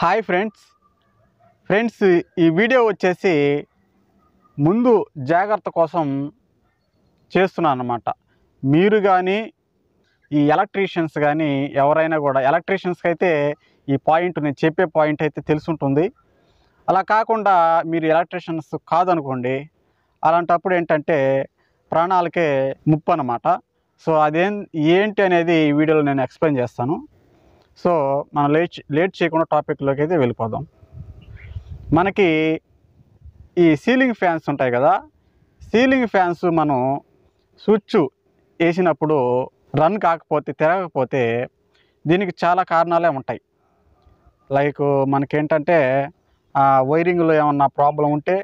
Hi friends ఈ video వచ్చేసి ముందు జాగ్రత్త కోసం చేస్తున్నాను అన్నమాట. మీరు కానీ ఈ ఎలక్ట్రీషియన్స్ కానీ ఎవరైనా కూడా ఎలక్ట్రీషియన్స్కి అయితే ఈ పాయింట్ నేను చెప్పే పాయింట్ అయితే తెలుసుంటుంది. అలా కాకుండా మీరు ఎలక్ట్రీషియన్స్ కాదనుకోండి, అలాంటప్పుడు ఏంటంటే ప్రాణాలకే ముప్పు అన్నమాట. సో ఏంటి అనేది ఈ వీడియోలో నేను ఎక్స్ప్లెయిన్ చేస్తాను. సో మనం లేట్ చేయకుండా టాపిక్లోకి అయితే వెళ్ళిపోదాం. మనకి ఈ సీలింగ్ ఫ్యాన్స్ ఉంటాయి కదా, సీలింగ్ ఫ్యాన్స్ మనం స్విచ్ వేసినప్పుడు రన్ కాకపోతే తిరగకపోతే దీనికి చాలా కారణాలే ఉంటాయి. లైక్ మనకేంటంటే వైరింగ్లో ఏమన్నా ప్రాబ్లం ఉంటే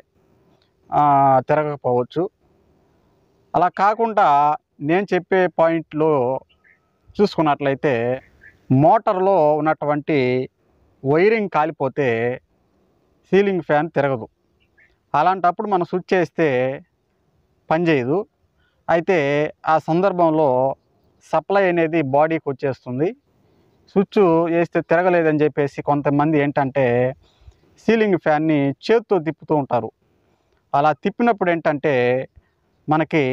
తిరగకపోవచ్చు. అలా కాకుండా నేను చెప్పే పాయింట్లో చూసుకున్నట్లయితే మోటార్లో ఉన్నటువంటి వైరింగ్ కాలిపోతే సీలింగ్ ఫ్యాన్ తిరగదు. అలాంటప్పుడు మనం స్విచ్ చేస్తే పనిచేయదు. అయితే ఆ సందర్భంలో సప్లై అనేది బాడీకి వచ్చేస్తుంది. స్విచ్ వేస్తే తిరగలేదని చెప్పేసి కొంతమంది ఏంటంటే సీలింగ్ ఫ్యాన్ని చేత్తో తిప్పుతూ ఉంటారు. అలా తిప్పినప్పుడు ఏంటంటే మనకి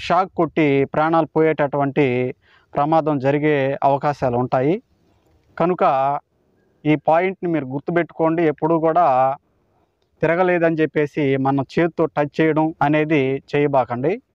షాక్ కొట్టి ప్రాణాలు పోయేటటువంటి ప్రమాదం జరిగే అవకాశాలు ఉంటాయి. కనుక ఈ పాయింట్ని మీరు గుర్తుపెట్టుకోండి. ఎప్పుడూ కూడా తిరగలేదని చెప్పేసి మనం చేతితో టచ్ చేయడం అనేది చేయబాకండి.